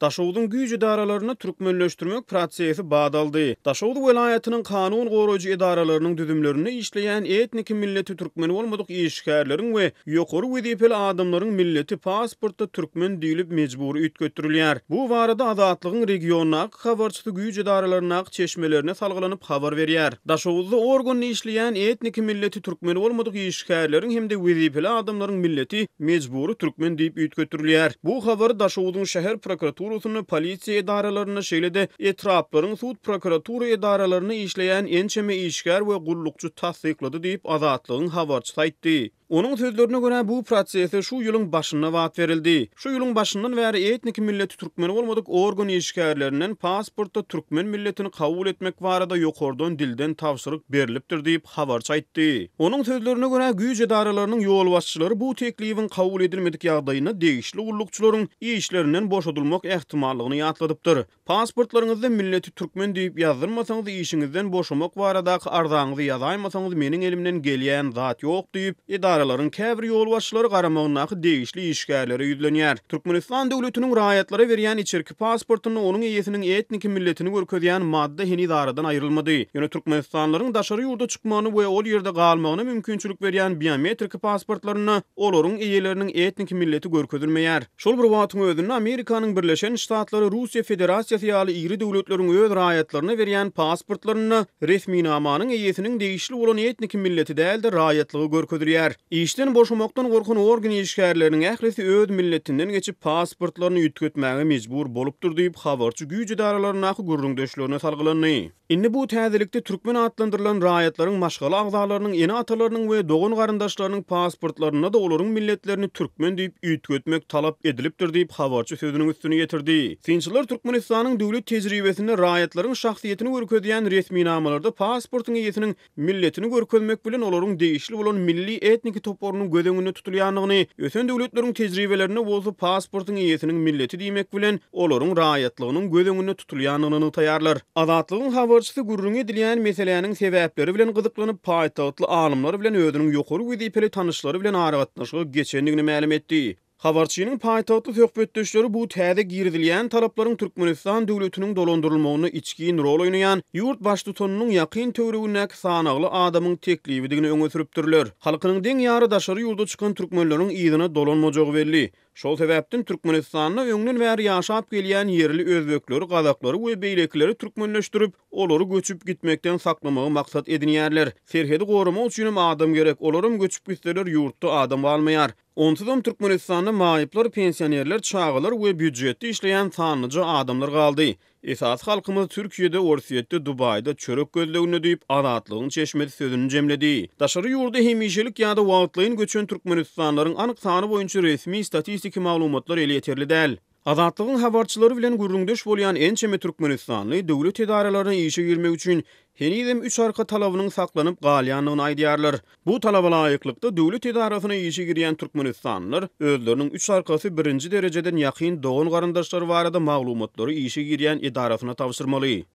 Daşowdyň güýj idaralaryny türkmenleşdirmek prosesi badaldy. Daşowdy welaýatynyň kanun goraýjy idaralarynyň düzümlerini işleýän etnik milleti türkmen bolmadyk işgärleriň we ýokary wezipeli adamlaryň milleti pasportda türkmen diýilip mejburi üýtgetdirilýär. Bu barada azatlygyň regionaly habarçy güýj idaralaryna çeşmelerine salgylanyp habar berýär. Daşowdy organy işleýän etnik milleti türkmen bolmadyk işgärleriň hemde wezipeli adamlaryň milleti mejburi türkmen diýip üýtgetdirilýär. Bu habary Daşowdyň şäher prokuraturasy polisiýa idaralaryna şeýle-de etraplaryň sud prokuratura idaralaryny işleýän ençeme işgär we gullukçy tasdiklady diýip azatlygyň habarçy aýtdy. Onun sözlerine göre bu prosesi şu ýylyň başynda wagt verildi. Şu ýylyň başyndan bäri etnik milleti türkmen bolmadyk organ işgärlerinden pasportda türkmen milletini kabul etmek barada ýokardan dilden tawsyryk berilipdir diýip habarçy aýtdy. Onun sözlerine göre güýj idaralarynyň ýol başçylary bu teklibiň kabul edilmedik ýagdaýyna degişli gullukçylaryň işlerinden boşadylmak ähtimallygyny ýatladypdyr. Pasportlaryňyzda milleti türkmen diýip ýazdyrmasaňyz işiňizden boşamak baradaky arzaňyzy ýazaýmasaňyz meniň elimden gelýän zat ýok diýip idaraların käbir ýol başçylary garamagynaky degişli işgärlere ýüzlenýär. Türkmenistan döwletiniň raýatlara berýän içerki pasportyny onuň eýesiniň etnik milletini görkezýän madda hen idaradan aýrylmady. Ýöne türkmenistanlaryň daşary ýurda çykmagyny we ol ýerde galmagyna mümkinçilik berýän biometrik pasportlaryny olaryň eýeleriniň etnik milleti görkezilmeýär. Şol bir wagtyň özünde Amerikanyň Birleşen Ştatlary Russiýa Federasiýasy ýaly iri döwletleriň öz raýatlaryna berýän pasportlaryny resmi namanyň eýesiniň degişli bolan etnik milleti däl-de raýatlygy görkezilýär. İşten boşamaktan gorkan organ işgärleriniň ährisi öz milletinden geçip pasportlaryny üýtgetmäge mejbur bolupdyr diýip habarçy güýj idaralaryna gurrundeşlerine salgylandy. Indi bu täzelikde türkmen adlandyrylan raýatlaryň maşgala agzalarynyň eni atalarynyň we dogan garandaşlarynyň pasportlaryna da olaryň milletlerini türkmen diýip üýtgetmek talap edilipdir diýip habarçy sözüniň üstüne getirdi. Sinçiler Türkmenistanyň döwlet tejribesinde raýatlaryň şahsiýetini görkezýän resmi namalarda pasportyň eýesiniň milletini görkezmek bilen olaryň degişli bolan milli etnik toporunyň gödeňinde tutulýanlygyny, ösen döwletleriň tejribelerine bolsa pasportyň eýesiniň milleti diýmek bilen olaryň raýatlygynyň gödeňinde tutulýanlygyny taýýarlar. Azatlygyň habarçysy gurrun edilýän meseleniň sebäpleri bilen gyzyklanyp paýtagtly alymlar bilen özüniň ýokary wezipeli tanyşlary bilen aragatnaşyga geçendigini ma'lum etdi. Habarçynyň paýtagtly söhbetdeşleri bu täze girdilýän talaplaryň Türkmenistan döwletiniň dolandyrylmagyna içkin rol oýnaýan ýurt başlygynyň ýakyn töweregindäki sanagly adamyň teklibidigini öňe sürüpdirler. Halkynyň deň ýary daşary ýurda çykan türkmenleriň ýygyna dolanmajagy belli. Şol sebäpden Türkmenistanyň öňden bäri ýaşap gelýän yerli özbekleri, gazaklary we beýlekleri türkmenleşdirip, olary göçüp gitmekden saklamagy maksat edinýärler. Serhedi goramak üçin adam gerek, olarym göçüp gitseler ýurtda adam bolmaýar. Onsuzam Türkmenistanda maýyplar, pensionerler, çağalar we büdjetde işleýän sanlyca adamlar galdy. Esas halkymyz Türkiýede, Orsiýetde, Dubaýda çörek gözlegini diýip azatlygyň çeşmedi sözüni jemledi. Daşary ýurda hemişelik ýa-da wagtlaýyn göçen türkmenistanlaryň anyk sany boýunça resmi statistik maglumatlar ele ýeterli däl. Azatlygyň habarçylary bilen gurrundeş bolýan ençeme türkmenistanly döwlet idaralaryna işe girmek üçin henizem 3 arka talabynyň saklanyp galýanlygyny aýdýarlar. Bu talaba laýyklykda döwlet idarasyna işe girýän türkmenistanlylar özleriniň 3 arkasy birinji derejeden ýakyn dogan garandaşlary barada maglumatlary işe girýän idarasyna tapşyrmaly.